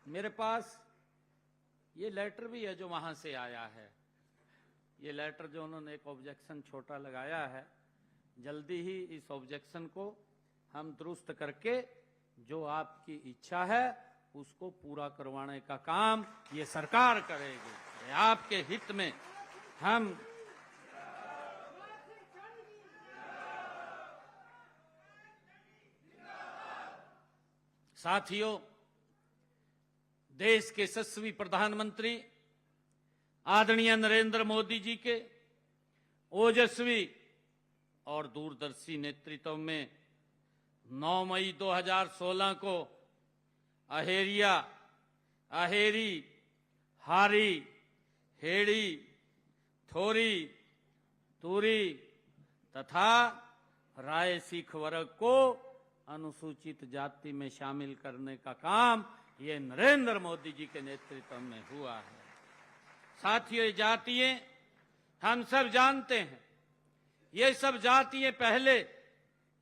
मेरे पास ये लेटर भी है जो वहां से आया है। ये लेटर जो उन्होंने एक ऑब्जेक्शन छोटा लगाया है, जल्दी ही इस ऑब्जेक्शन को हम दुरुस्त करके जो आपकी इच्छा है उसको पूरा करवाने का काम ये सरकार करेगी। आपके हित में हम साथियों, देश के यशस्वी प्रधानमंत्री आदरणीय नरेंद्र मोदी जी के ओजस्वी और दूरदर्शी नेतृत्व में 9 मई 2016 को अहेरिया, अहेरी, हारी, हेड़ी, थोरी, तूरी तथा राय सिख वर्ग को अनुसूचित जाति में शामिल करने का काम ये नरेंद्र मोदी जी के नेतृत्व में हुआ है। साथियों, ये जातियां हम सब जानते हैं, ये सब जातियां पहले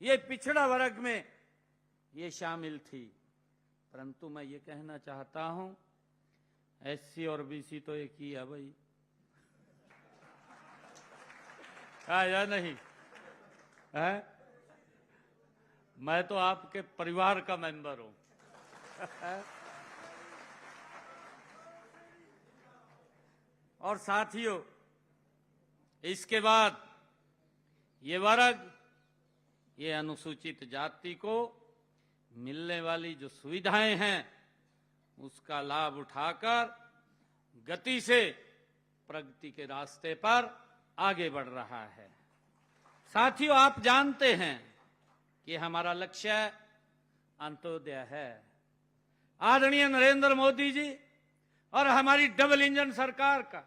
ये पिछड़ा वर्ग में ये शामिल थी, परंतु मैं ये कहना चाहता हूं एससी और बीसी तो एक ही है भाई, या नहीं है? मैं तो आपके परिवार का मेंबर हूं। और साथियों, इसके बाद ये वर्ग, ये अनुसूचित जाति को मिलने वाली जो सुविधाएं हैं उसका लाभ उठाकर गति से प्रगति के रास्ते पर आगे बढ़ रहा है। साथियों, आप जानते हैं कि हमारा लक्ष्य अंत्योदय है। आदरणीय नरेंद्र मोदी जी और हमारी डबल इंजन सरकार का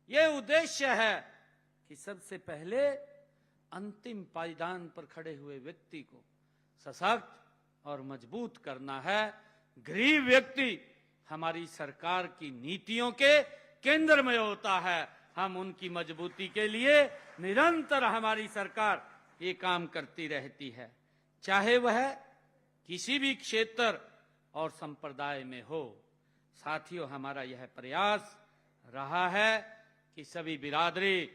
यह उद्देश्य है कि सबसे पहले अंतिम पायदान पर खड़े हुए व्यक्ति को सशक्त और मजबूत करना है। गरीब व्यक्ति हमारी सरकार की नीतियों के केंद्र में होता है। हम उनकी मजबूती के लिए निरंतर हमारी सरकार ये काम करती रहती है, चाहे वह किसी भी क्षेत्र और संप्रदाय में हो। साथियों, हमारा यह प्रयास रहा है कि सभी बिरादरी,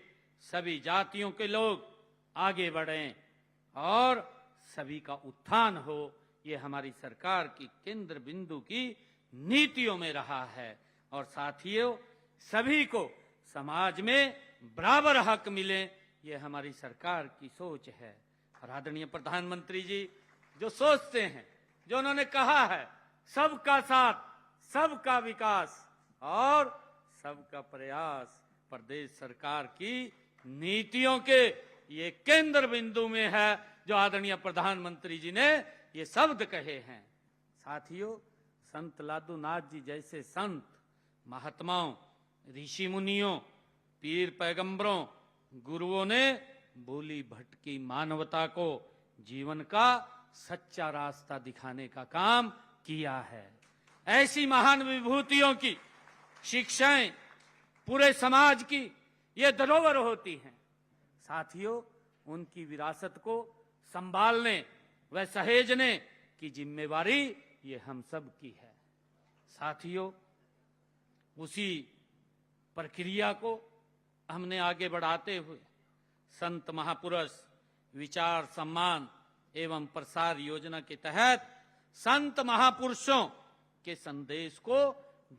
सभी जातियों के लोग आगे बढ़ें और सभी का उत्थान हो। ये हमारी सरकार की केंद्र बिंदु की नीतियों में रहा है। और साथियों, सभी को समाज में बराबर हक मिले, ये हमारी सरकार की सोच है। और आदरणीय प्रधानमंत्री जी जो सोचते हैं, जो उन्होंने कहा है, सबका साथ, सबका विकास और सबका प्रयास, प्रदेश सरकार की नीतियों के ये केंद्र बिंदु में है जो आदरणीय प्रधानमंत्री जी ने ये शब्द कहे हैं। साथियों, संत लादूनाथ जी जैसे संत, महात्माओं, ऋषि मुनियों, पीर पैगंबरों, गुरुओं ने भूली भटकी मानवता को जीवन का सच्चा रास्ता दिखाने का काम किया है। ऐसी महान विभूतियों की शिक्षाएं पूरे समाज की ये धरोहर होती हैं। साथियों, उनकी विरासत को संभालने व सहेजने की जिम्मेवारी ये हम सब की है। साथियों, उसी प्रक्रिया को हमने आगे बढ़ाते हुए संत महापुरुष विचार सम्मान एवं प्रसार योजना के तहत संत महापुरुषों के संदेश को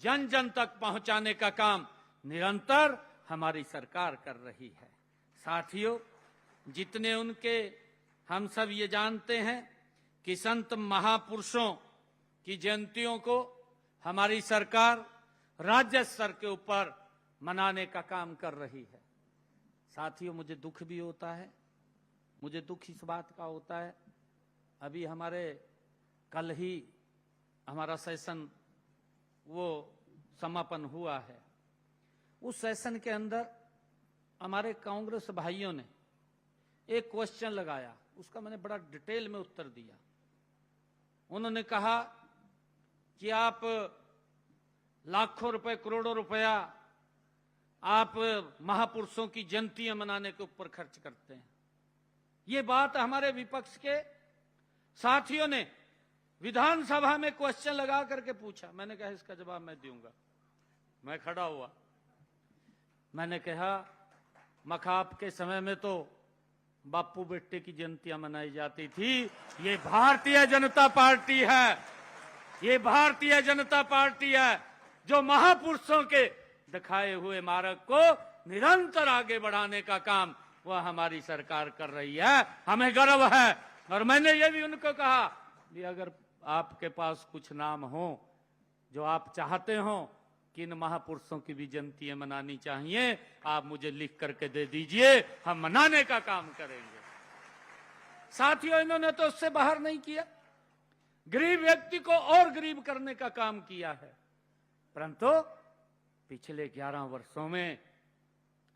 जन जन तक पहुंचाने का काम निरंतर हमारी सरकार कर रही है। साथियों, जितने उनके हम सब ये जानते हैं कि संत महापुरुषों की जयंतियों को हमारी सरकार राज्य स्तर के ऊपर मनाने का काम कर रही है। साथियों, मुझे दुख भी होता है, मुझे दुख इस बात का होता है, अभी हमारे कल ही हमारा सेशन वो समापन हुआ है। उस सेशन के अंदर हमारे कांग्रेस भाइयों ने एक क्वेश्चन लगाया, उसका मैंने बड़ा डिटेल में उत्तर दिया। उन्होंने कहा कि आप लाखों रुपए, करोड़ों रुपया आप महापुरुषों की जयंतियां मनाने के ऊपर खर्च करते हैं। ये बात हमारे विपक्ष के साथियों ने विधानसभा में क्वेश्चन लगा करके पूछा। मैंने कहा इसका जवाब मैं दूंगा। मैं खड़ा हुआ, मैंने कहा मखाप के समय में तो बापू बेटे की जयंतियां मनाई जाती थी। ये भारतीय जनता पार्टी है, ये भारतीय जनता पार्टी है जो महापुरुषों के दिखाए हुए मार्ग को निरंतर आगे बढ़ाने का काम वह हमारी सरकार कर रही है। हमें गर्व है। और मैंने ये भी उनको कहा कि अगर आपके पास कुछ नाम हो जो आप चाहते हो कि इन महापुरुषों की भी जयंतियां मनानी चाहिए, आप मुझे लिख करके दे दीजिए, हम मनाने का काम करेंगे। साथियों, इन्होंने तो उससे बाहर नहीं किया, गरीब व्यक्ति को और गरीब करने का काम किया है। परंतु पिछले 11 वर्षों में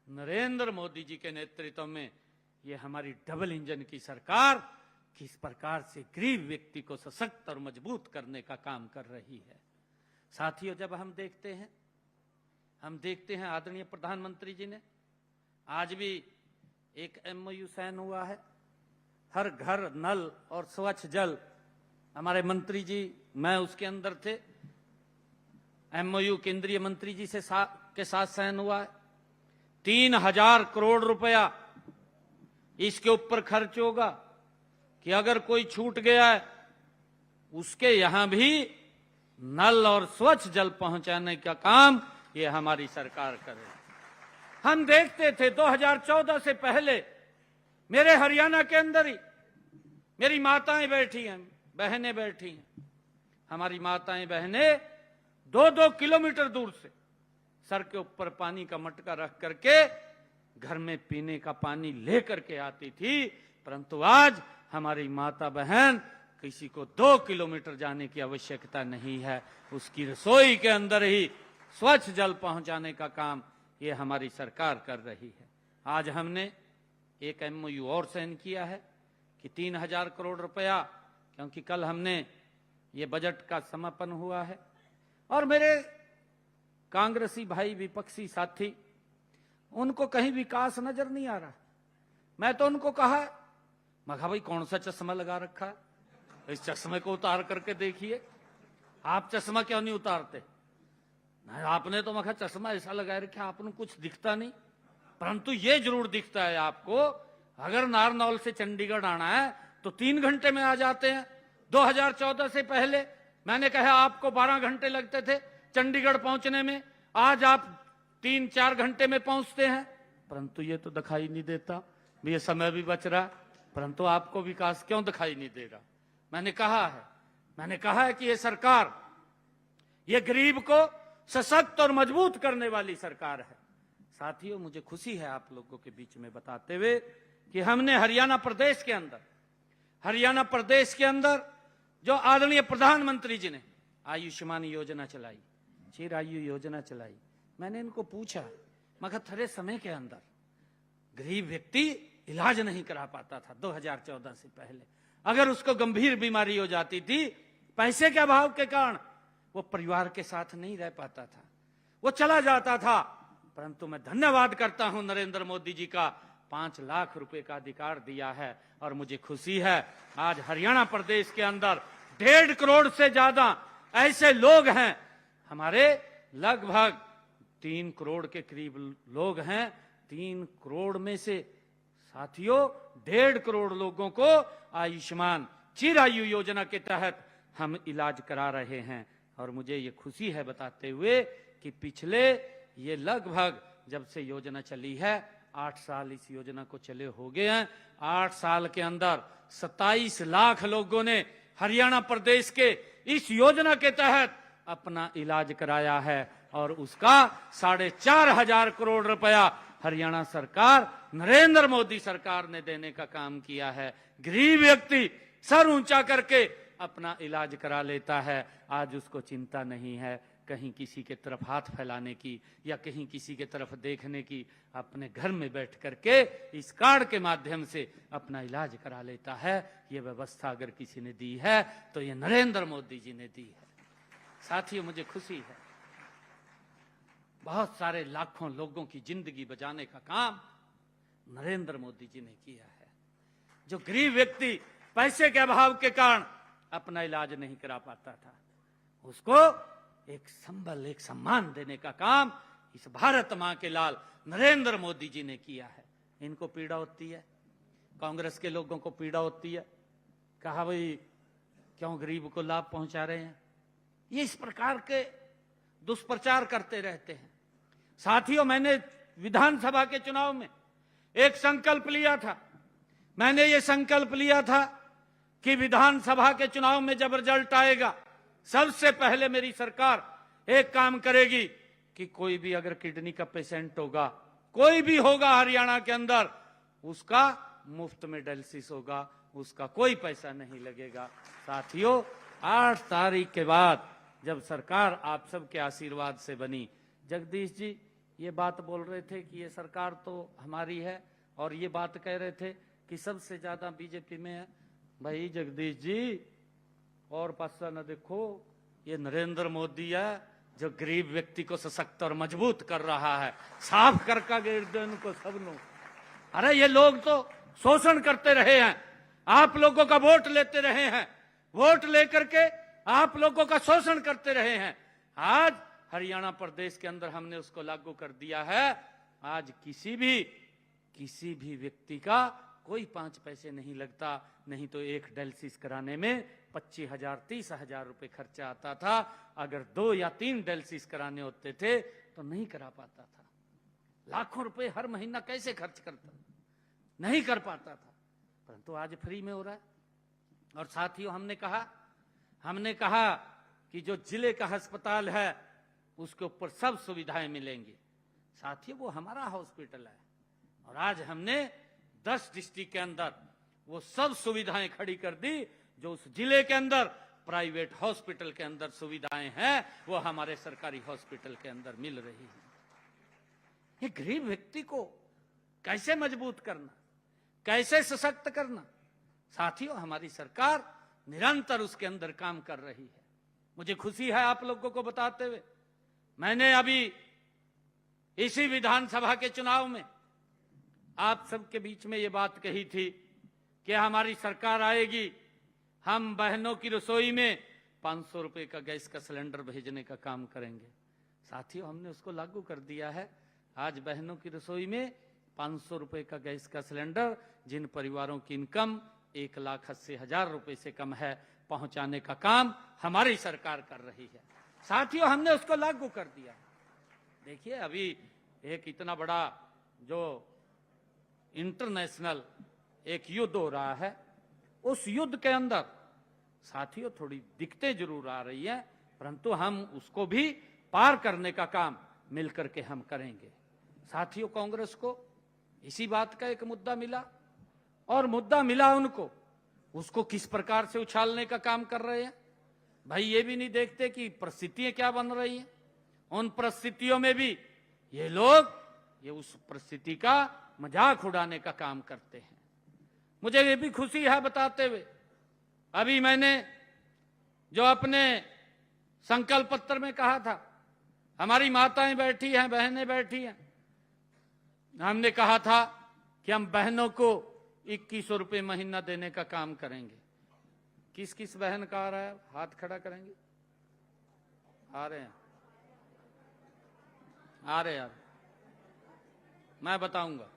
नरेंद्र मोदी जी के नेतृत्व में ये हमारी डबल इंजन की सरकार किस प्रकार से गरीब व्यक्ति को सशक्त और मजबूत करने का काम कर रही है। साथियों, जब हम देखते हैं आदरणीय प्रधानमंत्री जी ने आज भी एक MOU साइन हुआ है, हर घर नल और स्वच्छ जल। हमारे मंत्री जी, मैं उसके अंदर थे, MOU केंद्रीय मंत्री जी के साथ साइन हुआ है। 3000 करोड़ रुपया इसके ऊपर खर्च होगा कि अगर कोई छूट गया है उसके यहां भी नल और स्वच्छ जल पहुंचाने का काम ये हमारी सरकार करे। हम देखते थे 2014 से पहले मेरे हरियाणा के अंदर ही मेरी माताएं बैठी हैं, बहनें बैठी हैं। हमारी माताएं बहनें 2-2 किलोमीटर दूर से सर के ऊपर पानी का मटका रख करके घर में पीने का पानी ले करके आती थी। परंतु आज हमारी माता बहन किसी को 2 किलोमीटर जाने की आवश्यकता नहीं है, उसकी रसोई के अंदर ही स्वच्छ जल पहुंचाने का काम ये हमारी सरकार कर रही है। आज हमने एक MOU और साइन किया है कि 3000 करोड़ रुपया, क्योंकि कल हमने ये बजट का समापन हुआ है और मेरे कांग्रेसी भाई विपक्षी साथी, उनको कहीं विकास नजर नहीं आ रहा। मैं तो उनको कहा, मैं कहा भाई कौन सा चश्मा लगा रखा है, इस चश्मे को उतार करके देखिए। आप चश्मा क्यों नहीं उतारते? नहीं, आपने तो मैं चश्मा ऐसा लगा रखा, आपको कुछ दिखता नहीं। परंतु ये जरूर दिखता है आपको, अगर नारनौल से चंडीगढ़ आना है तो 3 घंटे में आ जाते हैं। 2014 से पहले मैंने कहा आपको 12 घंटे लगते थे चंडीगढ़ पहुंचने में, आज आप 3-4 घंटे में पहुंचते हैं। परंतु ये तो दिखाई नहीं देता, ये समय भी बच रहा, परंतु आपको विकास क्यों दिखाई नहीं दे रहा? मैंने कहा है कि ये सरकार ये गरीब को सशक्त और मजबूत करने वाली सरकार है। साथियों, मुझे खुशी है आप लोगों के बीच में बताते हुए कि हमने हरियाणा प्रदेश के अंदर जो आदरणीय प्रधानमंत्री जी ने आयुष्मान योजना चलाई, चिरायु योजना चलाई। मैंने इनको पूछा, मगर थोड़े समय के अंदर गरीब व्यक्ति इलाज नहीं करा पाता था 2014 से पहले। अगर उसको गंभीर बीमारी हो जाती थी, पैसे के अभाव के कारण वो परिवार के साथ नहीं रह पाता था, वो चला जाता था। परंतु मैं धन्यवाद करता हूं नरेंद्र मोदी जी का, 5 लाख रुपए का अधिकार दिया है और मुझे खुशी है आज हरियाणा प्रदेश के अंदर 1.5 करोड़ से ज्यादा ऐसे लोग हैं। हमारे लगभग 3 करोड़ के करीब लोग हैं। 3 करोड़ में से साथियों 1.5 करोड़ लोगों को आयुष्मान चिरायु योजना के तहत हम इलाज करा रहे हैं। और मुझे ये खुशी है बताते हुए कि पिछले ये लगभग जब से योजना चली है 8 साल इस योजना को चले हो गए हैं। 8 साल के अंदर 27 लाख लोगों ने हरियाणा प्रदेश के इस योजना के तहत अपना इलाज कराया है और उसका 4,500 करोड़ रुपया हरियाणा सरकार, नरेंद्र मोदी सरकार ने देने का काम किया है। गरीब व्यक्ति सर ऊंचा करके अपना इलाज करा लेता है। आज उसको चिंता नहीं है कहीं किसी के तरफ हाथ फैलाने की या कहीं किसी के तरफ देखने की। अपने घर में बैठ करके इस कार्ड के माध्यम से अपना इलाज करा लेता है। ये व्यवस्था अगर किसी ने दी है तो ये नरेंद्र मोदी जी ने दी है। साथियों, मुझे खुशी है, बहुत सारे लाखों लोगों की जिंदगी बचाने का काम नरेंद्र मोदी जी ने किया है। जो गरीब व्यक्ति पैसे के अभाव के कारण अपना इलाज नहीं करा पाता था, उसको एक संबल, एक सम्मान देने का काम इस भारत मां के लाल नरेंद्र मोदी जी ने किया है। इनको पीड़ा होती है, कांग्रेस के लोगों को पीड़ा होती है, कहा भाई क्यों गरीब को लाभ पहुंचा रहे हैं। ये इस प्रकार के दुष्प्रचार करते रहते हैं। साथियों, मैंने विधानसभा के चुनाव में एक संकल्प लिया था। मैंने ये संकल्प लिया था कि विधानसभा के चुनाव में जब रिजल्ट आएगा, सबसे पहले मेरी सरकार एक काम करेगी कि कोई भी अगर किडनी का पेशेंट होगा, कोई भी होगा हरियाणा के अंदर, उसका मुफ्त में डायलिसिस होगा, उसका कोई पैसा नहीं लगेगा। साथियों, 8 तारीख के बाद जब सरकार आप सबके आशीर्वाद से बनी, जगदीश जी ये बात बोल रहे थे कि ये सरकार तो हमारी है, और ये बात कह रहे थे कि सबसे ज्यादा बीजेपी में है। भाई जगदीश जी, और पासा न देखो, ये नरेंद्र मोदी है जो गरीब व्यक्ति को सशक्त और मजबूत कर रहा है, साफ करका को सब लोग। अरे ये लोग तो शोषण करते रहे हैं, आप लोगों का वोट लेते रहे हैं, वोट लेकर के आप लोगों का शोषण करते रहे हैं। आज हरियाणा प्रदेश के अंदर हमने उसको लागू कर दिया है। आज किसी भी व्यक्ति का कोई 5 पैसे नहीं लगता। नहीं तो एक डायलिसिस कराने में 25,000 30,000 रुपए खर्चा आता था। अगर 2 या 3 डायलिसिस कराने होते थे तो नहीं करा पाता था। लाखों रुपए हर महीना कैसे खर्च करता, नहीं कर पाता था, परंतु आज फ्री में हो रहा है। और साथियों, हमने कहा कि जो जिले का अस्पताल है उसके ऊपर सब सुविधाएं मिलेंगी। साथियों, वो हमारा हॉस्पिटल है, और आज हमने 10 डिस्ट्रिक्ट के अंदर वो सब सुविधाएं खड़ी कर दी जो उस जिले के अंदर प्राइवेट हॉस्पिटल के अंदर सुविधाएं हैं, वो हमारे सरकारी हॉस्पिटल के अंदर मिल रही है। ये गरीब व्यक्ति को कैसे मजबूत करना, कैसे सशक्त करना, साथियों हमारी सरकार निरंतर उसके अंदर काम कर रही है। मुझे खुशी है आप लोगों को बताते हुए, मैंने अभी इसी विधानसभा के चुनाव में आप सबके बीच में ये बात कही थी कि हमारी सरकार आएगी, हम बहनों की रसोई में 500 रुपए का गैस का सिलेंडर भेजने का काम करेंगे। साथियों, हमने उसको लागू कर दिया है। आज बहनों की रसोई में 500 रुपए का गैस का सिलेंडर, जिन परिवारों की इनकम 1,80,000 रुपए से कम है, पहुंचाने का काम हमारी सरकार कर रही है। साथियों, हमने उसको लागू कर दिया। देखिए, अभी एक इतना बड़ा जो इंटरनेशनल एक युद्ध हो रहा है, उस युद्ध के अंदर साथियों थोड़ी दिक्कतें जरूर आ रही है, परंतु हम उसको भी पार करने का काम मिलकर के हम करेंगे। साथियों, कांग्रेस को इसी बात का एक मुद्दा मिला, और मुद्दा मिला उनको, उसको किस प्रकार से उछालने का काम कर रहे हैं। भाई ये भी नहीं देखते कि परिस्थितियां क्या बन रही हैं। उन परिस्थितियों में भी ये लोग उस परिस्थिति का मजाक उड़ाने का काम करते हैं। मुझे ये भी खुशी है बताते हुए, अभी मैंने जो अपने संकल्प पत्र में कहा था, हमारी माताएं बैठी हैं, बहनें बैठी हैं, हमने कहा था कि हम बहनों को 2100 रुपये महीना देने का काम करेंगे। किस किस बहन का आ रहा है, हाथ खड़ा करेंगे? आ रहे हैं, आ रहे यार, मैं बताऊंगा।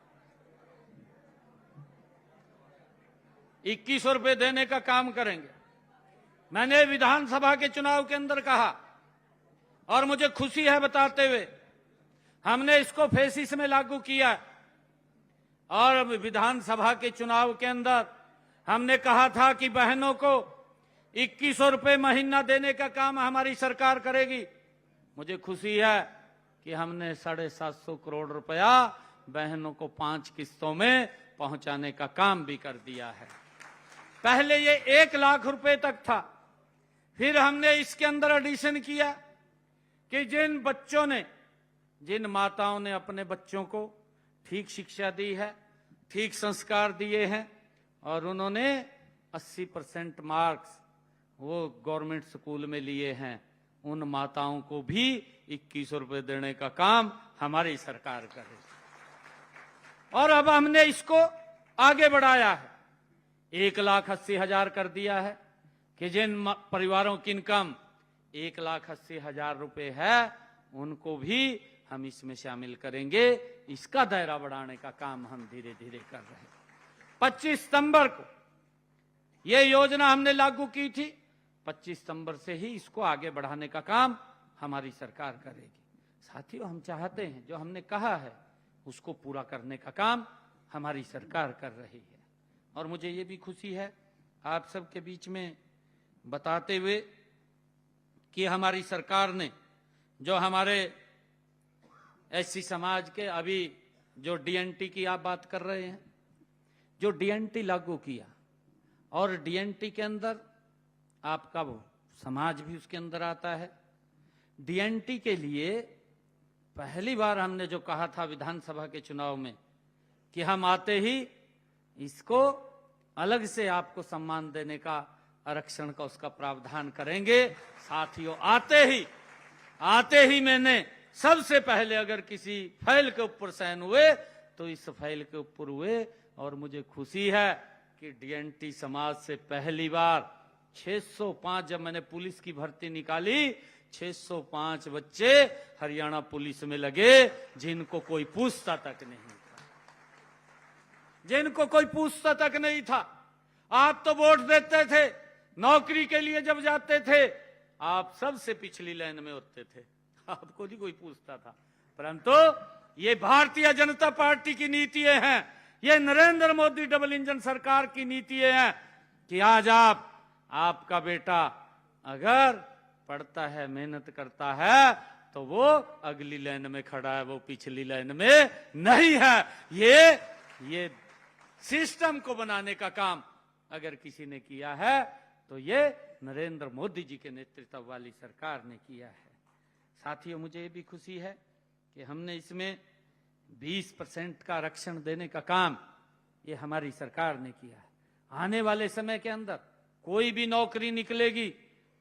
2100 रुपये देने का काम करेंगे। मैंने विधानसभा के चुनाव के अंदर कहा, और मुझे खुशी है बताते हुए, हमने इसको फेसिस में लागू किया। और विधानसभा के चुनाव के अंदर हमने कहा था कि बहनों को 2100 रुपये महीना देने का काम हमारी सरकार करेगी। मुझे खुशी है कि हमने 750 करोड़ रुपया बहनों को 5 किस्तों में पहुंचाने का काम भी कर दिया है। पहले ये 1 लाख रुपए तक था, फिर हमने इसके अंदर एडिशन किया कि जिन माताओं ने अपने बच्चों को ठीक शिक्षा दी है, ठीक संस्कार दिए हैं, और उन्होंने 80% मार्क्स वो गवर्नमेंट स्कूल में लिए हैं, उन माताओं को भी 2100 रुपये देने का काम हमारी सरकार करे। और अब हमने इसको आगे बढ़ाया है, 1,80,000 कर दिया है कि जिन परिवारों की इनकम 1,80,000 रुपए है उनको भी हम इसमें शामिल करेंगे। इसका दायरा बढ़ाने का काम हम धीरे धीरे कर रहे हैं। 25 सितंबर को ये योजना हमने लागू की थी। 25 सितंबर से ही इसको आगे बढ़ाने का काम हमारी सरकार करेगी। साथियों, हम चाहते हैं जो हमने कहा है उसको पूरा करने का काम हमारी सरकार कर रही है। और मुझे ये भी खुशी है आप सबके बीच में बताते हुए कि हमारी सरकार ने जो हमारे एससी समाज के अभी जो डीएनटी की आप बात कर रहे हैं, जो डीएनटी लागू किया और डीएनटी के अंदर आपका वो समाज भी उसके अंदर आता है। डीएनटी के लिए पहली बार हमने जो कहा था विधानसभा के चुनाव में कि हम आते ही इसको अलग से आपको सम्मान देने का, आरक्षण का उसका प्रावधान करेंगे। साथियों, आते ही मैंने सबसे पहले अगर किसी फाइल के ऊपर साइन हुए तो इस फाइल के ऊपर हुए। और मुझे खुशी है कि डीएनटी समाज से पहली बार 605, जब मैंने पुलिस की भर्ती निकाली, 605 बच्चे हरियाणा पुलिस में लगे जिनको कोई पूछता तक नहीं था, जिनको कोई पूछता तक नहीं था। आप तो वोट देते थे, नौकरी के लिए जब जाते थे आप सबसे पिछली लाइन में होते थे, आपको नहीं कोई पूछता था। परंतु ये भारतीय जनता पार्टी की नीतियां हैं, ये नरेंद्र मोदी डबल इंजन सरकार की नीतियां हैं कि आज आपका बेटा अगर पढ़ता है, मेहनत करता है तो वो अगली लाइन में खड़ा है, वो पिछली लाइन में नहीं है। ये सिस्टम को बनाने का काम अगर किसी ने किया है तो ये नरेंद्र मोदी जी के नेतृत्व वाली सरकार ने किया है। साथियों, मुझे ये भी खुशी है कि हमने इसमें 20% का आरक्षण देने का काम ये हमारी सरकार ने किया है। आने वाले समय के अंदर कोई भी नौकरी निकलेगी,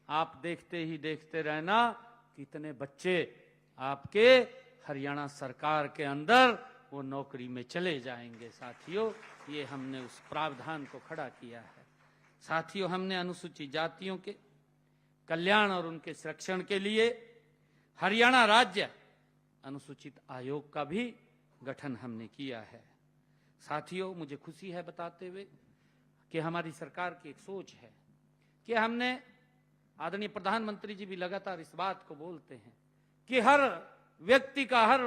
आप देखते ही देखते रहना कितने बच्चे आपके हरियाणा सरकार के अंदर वो नौकरी में चले जाएंगे। साथियों, ये हमने उस प्रावधान को खड़ा किया है। साथियों, हमने अनुसूचित जातियों के कल्याण और उनके संरक्षण के लिए हरियाणा राज्य अनुसूचित आयोग का भी गठन हमने किया है। साथियों, मुझे खुशी है बताते हुए कि हमारी सरकार की एक सोच है कि हमने, आदरणीय प्रधानमंत्री जी भी लगातार इस बात को बोलते हैं कि हर व्यक्ति का, हर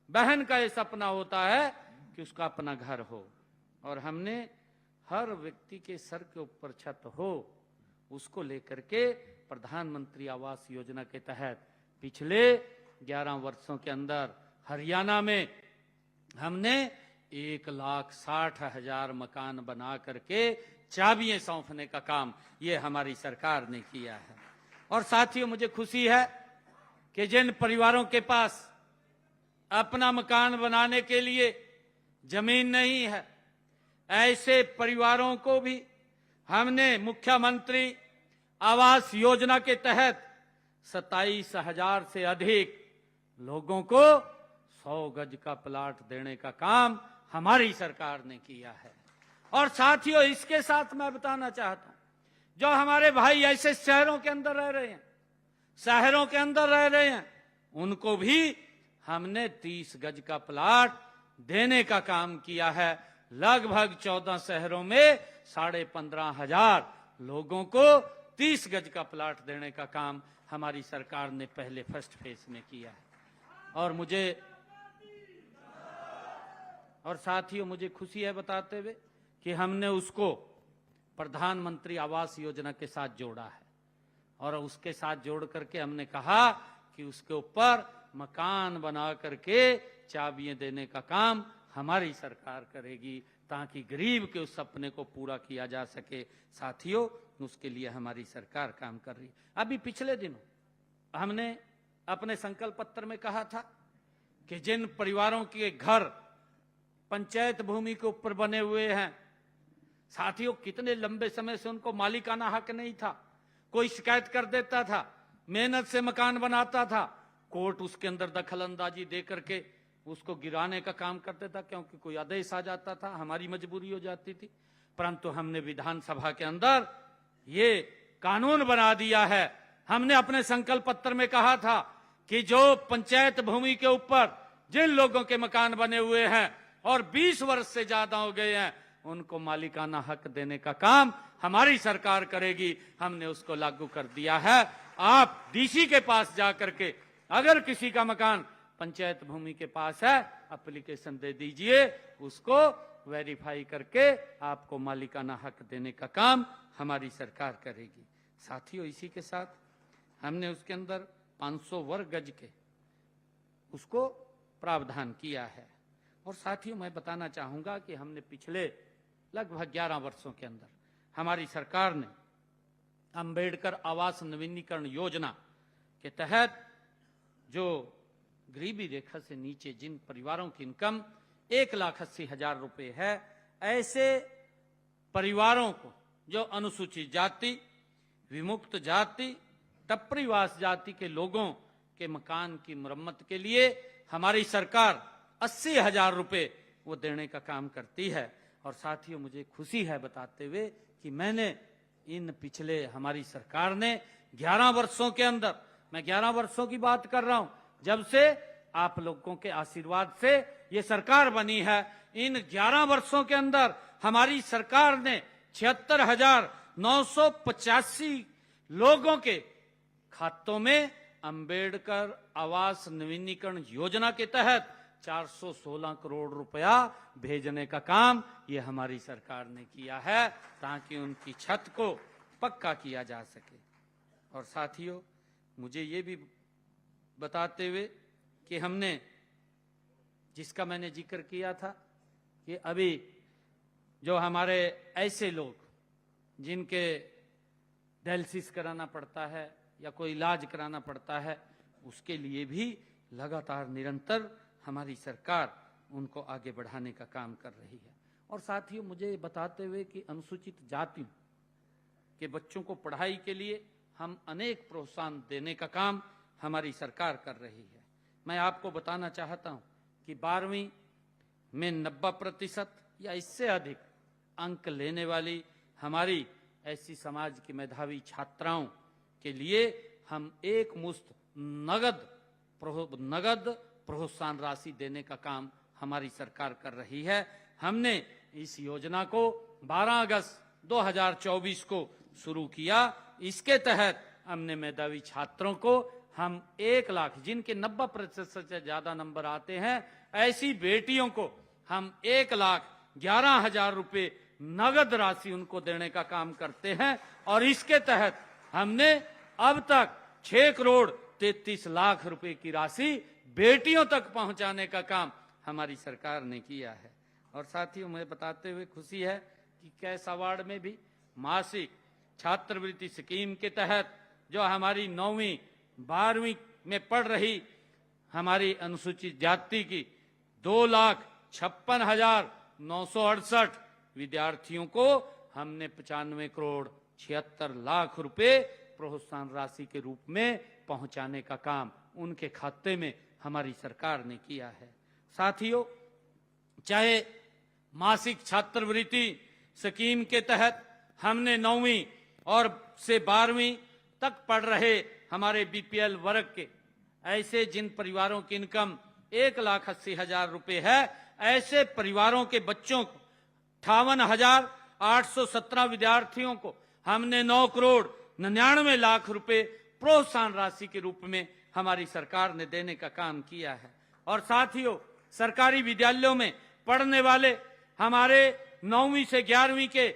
बहन का ये सपना होता है कि उसका अपना घर हो, और हमने हर व्यक्ति के सर के ऊपर छत हो, उसको लेकर के प्रधानमंत्री आवास योजना के तहत पिछले 11 वर्षों के अंदर हरियाणा में हमने 1,60,000 मकान बना करके चाबियां सौंपने का काम ये हमारी सरकार ने किया है। और साथियों, मुझे खुशी है कि जिन परिवारों के पास अपना मकान बनाने के लिए जमीन नहीं है, ऐसे परिवारों को भी हमने मुख्यमंत्री आवास योजना के तहत 27,000 से अधिक लोगों को 100 गज का प्लाट देने का काम हमारी सरकार ने किया है। और साथियों, इसके साथ मैं बताना चाहता हूं, जो हमारे भाई ऐसे शहरों के अंदर रह रहे हैं, उनको भी हमने 30 गज का प्लाट देने का काम किया है। लगभग 14 शहरों में 15,500 लोगों को 30 गज का प्लाट देने का काम हमारी सरकार ने पहले फर्स्ट फेज में किया है। और साथियों, मुझे खुशी है बताते हुए कि हमने उसको प्रधानमंत्री आवास योजना के साथ जोड़ा है, और उसके साथ जोड़ करके हमने कहा कि उसके ऊपर मकान बना करके चाबियां देने का काम हमारी सरकार करेगी, ताकि गरीब के उस सपने को पूरा किया जा सके। साथियों, उसके लिए हमारी सरकार काम कर रही है। अभी पिछले दिनों हमने अपने संकल्प पत्र में कहा था कि जिन परिवारों के घर पंचायत भूमि के ऊपर बने हुए हैं, साथियों, कितने लंबे समय से उनको मालिकाना हक नहीं था, कोई शिकायत कर देता था, मेहनत से मकान बनाता था, कोर्ट उसके अंदर दखल अंदाजी दे करके उसको गिराने का काम करते था, क्योंकि कोई आदेश आ जाता था, हमारी मजबूरी हो जाती थी। परंतु हमने विधानसभा के अंदर ये कानून बना दिया है। हमने अपने संकल्प पत्र में कहा था कि जो पंचायत भूमि के ऊपर जिन लोगों के मकान बने हुए हैं और 20 वर्ष से ज्यादा हो गए हैं, उनको मालिकाना हक देने का काम हमारी सरकार करेगी। हमने उसको लागू कर दिया है। आप डीसी के पास जाकर के अगर किसी का मकान पंचायत भूमि के पास है, एप्लीकेशन दे दीजिए, उसको वेरीफाई करके आपको मालिकाना हक देने का काम हमारी सरकार करेगी। साथियों, इसी के साथ हमने उसके अंदर 500 वर्ग गज के उसको प्रावधान किया है। और साथियों, मैं बताना चाहूंगा कि हमने पिछले लगभग 11 वर्षों के अंदर हमारी सरकार ने अंबेडकर आवास नवीनीकरण योजना के तहत जो गरीबी रेखा से नीचे जिन परिवारों की इनकम 1,80,000 रुपए है, ऐसे परिवारों को जो अनुसूचित जाति, विमुक्त जाति, टप्परीवास जाति के लोगों के मकान की मरम्मत के लिए हमारी सरकार 80,000 रुपए वो देने का काम करती है। और साथियों, मुझे खुशी है बताते हुए कि मैंने इन पिछले हमारी सरकार ने 11 वर्षों के अंदर, मैं 11 वर्षों की बात कर रहा हूं, जब से आप लोगों के आशीर्वाद से ये सरकार बनी है, इन 11 वर्षों के अंदर हमारी सरकार ने 76,985 लोगों के खातों में अंबेडकर आवास नवीनीकरण योजना के तहत 416 करोड़ रुपया भेजने का काम ये हमारी सरकार ने किया है, ताकि उनकी छत को पक्का किया जा सके। और साथियों, मुझे ये भी बताते हुए कि हमने, जिसका मैंने जिक्र किया था कि अभी जो हमारे ऐसे लोग जिनके डायलिसिस कराना पड़ता है या कोई इलाज कराना पड़ता है, उसके लिए भी लगातार निरंतर हमारी सरकार उनको आगे बढ़ाने का काम कर रही है। और साथियों, मुझे बताते हुए कि अनुसूचित जाति के बच्चों को पढ़ाई के लिए हम अनेक प्रोत्साहन देने का काम हमारी सरकार कर रही है। मैं आपको बताना चाहता हूं कि 12वीं में 90% या इससे अधिक अंक लेने वाली हमारी ऐसी समाज की मेधावी छात्राओं के लिए हम एक मुश्त नगद प्रोत्साहन राशि देने का काम हमारी सरकार कर रही है। हमने इस योजना को 12 अगस्त 2024 को शुरू किया। इसके तहत हमने मेधावी छात्रों को हम 1 लाख, जिनके 90% से ज्यादा नंबर आते हैं, ऐसी बेटियों को हम 1,11,000 रुपए नगद राशि उनको देने का काम करते हैं। और इसके तहत हमने अब तक 6,33,00,000 रुपए की राशि बेटियों तक पहुंचाने का काम हमारी सरकार ने किया है। और साथियों, मुझे बताते हुए खुशी है कि कैस अवार्ड में भी मासिक छात्रवृत्ति स्कीम के तहत जो हमारी 9वीं 12वीं में पढ़ रही हमारी अनुसूचित जाति की 2,56,968 विद्यार्थियों को हमने 95,76,00,000 रुपए प्रोत्साहन राशि के रूप में पहुंचाने का काम उनके खाते में हमारी सरकार ने किया है। साथियों, चाहे मासिक छात्रवृत्ति स्कीम के तहत हमने 9वीं और से 12वीं तक पढ़ रहे हमारे बीपीएल वर्ग के ऐसे जिन परिवारों की इनकम 1,80,000 रुपए है, ऐसे परिवारों के बच्चों को 58,817 विद्यार्थियों को हमने 9,99,00,000 रुपए प्रोत्साहन राशि के रूप में हमारी सरकार ने देने का काम किया है। और साथियों, सरकारी विद्यालयों में पढ़ने वाले हमारे 9वीं से 11वीं के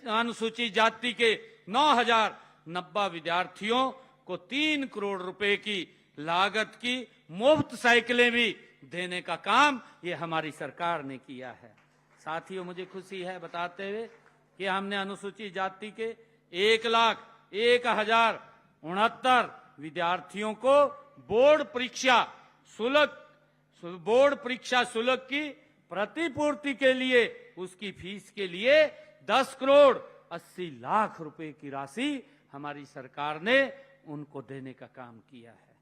अनुसूचित जाति के 9,090 विद्यार्थियों को 3 करोड़ रुपए की लागत की मुफ्त साइकिलें भी देने का काम ये हमारी सरकार ने किया है। साथियों, मुझे खुशी है बताते हुए कि हमने अनुसूचित जाति के 1,01,069 विद्यार्थियों को बोर्ड परीक्षा शुल्क की प्रतिपूर्ति के लिए, उसकी फीस के लिए 10,80,00,000 रुपए की राशि हमारी सरकार ने उनको देने का काम किया है।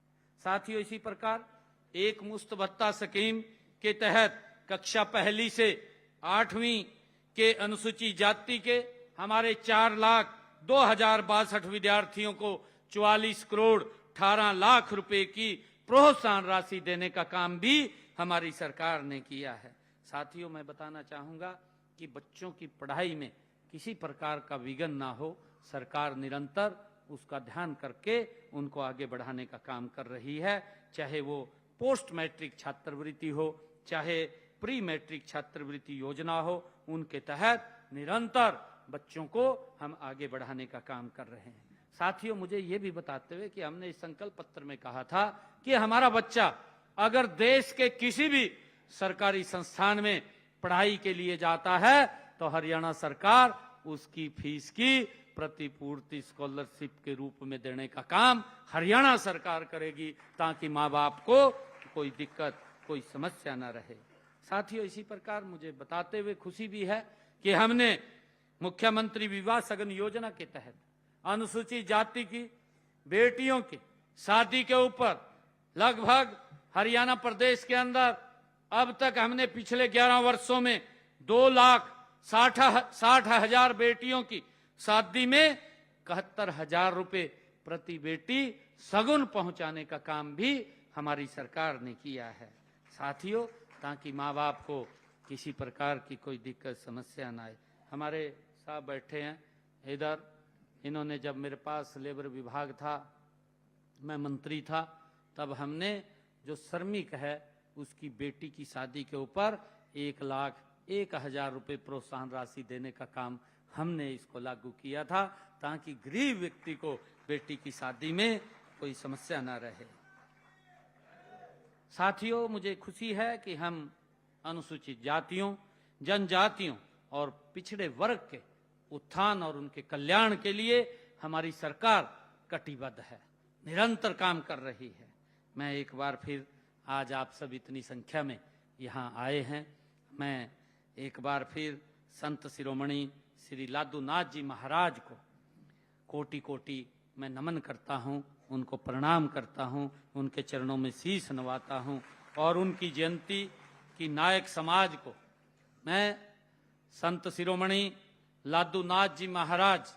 साथियों, इसी प्रकार एक मुश्त भत्ता स्कीम के तहत कक्षा 1 से 8वीं के अनुसूचित जाति के हमारे 4,00,000 2062 विद्यार्थियों को 44 करोड़ 18 लाख रुपए की प्रोत्साहन राशि देने का काम भी हमारी सरकार ने किया है। साथियों, मैं बताना चाहूंगा कि बच्चों की पढ़ाई में किसी प्रकार का विघ्न ना हो, सरकार निरंतर उसका ध्यान करके उनको आगे बढ़ाने का काम कर रही है। चाहे वो पोस्ट मैट्रिक छात्रवृत्ति हो, चाहे प्री मैट्रिक छात्रवृत्ति योजना हो, उनके तहत निरंतर बच्चों को हम आगे बढ़ाने का काम कर रहे हैं। साथियों, मुझे ये भी बताते हुए कि हमने इस संकल्प पत्र में कहा था कि हमारा बच्चा अगर देश के किसी भी सरकारी संस्थान में पढ़ाई के लिए जाता है तो हरियाणा सरकार उसकी फीस की प्रतिपूर्ति स्कॉलरशिप के रूप में देने का काम हरियाणा सरकार करेगी, ताकि माँ बाप को कोई दिक्कत, कोई समस्या न रहे। साथियों, इसी प्रकार मुझे बताते हुए खुशी भी है कि हमने मुख्यमंत्री विवाह सगन योजना के तहत अनुसूचित जाति की बेटियों की शादी के ऊपर लगभग हरियाणा प्रदेश के अंदर अब तक हमने पिछले 11 वर्षों में 2,60,000 बेटियों की शादी में 71,000 रुपए प्रति बेटी सगुन पहुंचाने का काम भी हमारी सरकार ने किया है। साथियों, ताकि माँ बाप को किसी प्रकार की कोई दिक्कत समस्या ना आए। हमारे साहब बैठे हैं इधर, इन्होंने जब मेरे पास लेबर विभाग था, मैं मंत्री था, तब हमने जो श्रमिक है उसकी बेटी की शादी के ऊपर 1,01,000 रुपए प्रोत्साहन राशि देने का काम हमने इसको लागू किया था, ताकि गरीब व्यक्ति को बेटी की शादी में कोई समस्या ना रहे। साथियों, मुझे खुशी है कि हम अनुसूचित जातियों, जनजातियों और पिछड़े वर्ग के उत्थान और उनके कल्याण के लिए हमारी सरकार कटिबद्ध है, निरंतर काम कर रही है। मैं एक बार फिर आज आप सब इतनी संख्या में यहाँ आए हैं, मैं एक बार फिर संत शिरोमणि श्री लादूनाथ जी महाराज को कोटि कोटि मैं नमन करता हूँ, उनको प्रणाम करता हूँ, उनके चरणों में शीश नवाता हूँ और उनकी जयंती की नायक समाज को, मैं संत शिरोमणि लादूनाथ जी महाराज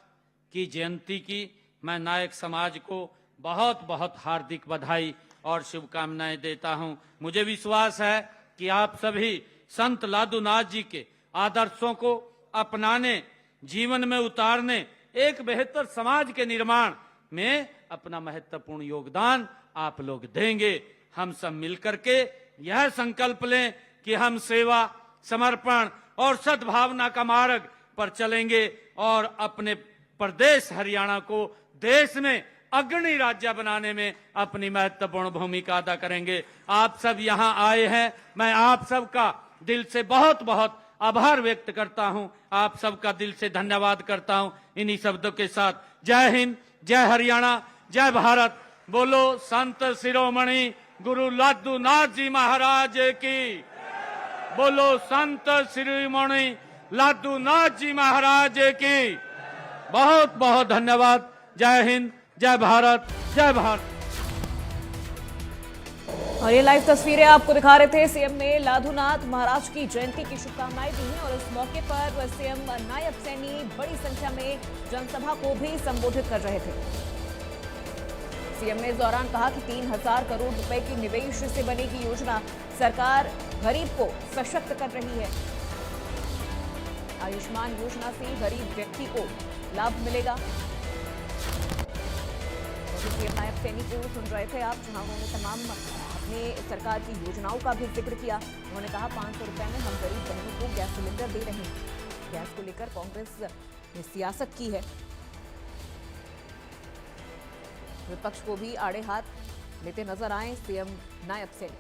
की जयंती की मैं नायक समाज को बहुत बहुत हार्दिक बधाई और शुभकामनाएं देता हूं। मुझे विश्वास है कि आप सभी संत लादूनाथ जी के आदर्शों को अपनाने, जीवन में उतारने, एक बेहतर समाज के निर्माण में अपना महत्वपूर्ण योगदान आप लोग देंगे। हम सब मिलकर के यह संकल्प लें कि हम सेवा, समर्पण और सद्भावना का मार्ग पर चलेंगे और अपने प्रदेश हरियाणा को देश में अग्रणी राज्य बनाने में अपनी महत्वपूर्ण भूमिका अदा करेंगे। आप सब यहाँ आए हैं, मैं आप सबका दिल से बहुत बहुत आभार व्यक्त करता हूँ, आप सबका दिल से धन्यवाद करता हूँ। इन्हीं शब्दों के साथ जय हिंद, जय हरियाणा, जय भारत। बोलो संत शिरोमणि गुरु लादूनाथ जी महाराज की, बोलो संत शिरोमणि लादूनाथ जी महाराज की। बहुत बहुत धन्यवाद। जय हिंद, जय भारत, जय भारत। और ये लाइव तस्वीरें आपको दिखा रहे थे। सीएम ने लादूनाथ महाराज की जयंती की शुभकामनाएं दी हैं और इस मौके पर सीएम नायब सैनी बड़ी संख्या में जनसभा को भी संबोधित कर रहे थे। सीएम ने इस दौरान कहा कि 3,000 करोड़ रुपए की निवेश से बनेगी योजना, सरकार गरीब को सशक्त कर रही है। आयुष्मान योजना से गरीब व्यक्ति को लाभ मिलेगा। सीएम नायब सैनी को सुन रहे थे आप, जहां उन्होंने तमाम अपने सरकार की योजनाओं का भी जिक्र किया। उन्होंने कहा 500 रुपए में हम गरीब बहनों को गैस सिलेंडर दे रहे हैं। गैस को लेकर कांग्रेस ने सियासत की है, विपक्ष को भी आड़े हाथ लेते नजर आए सीएम नायब सैनी।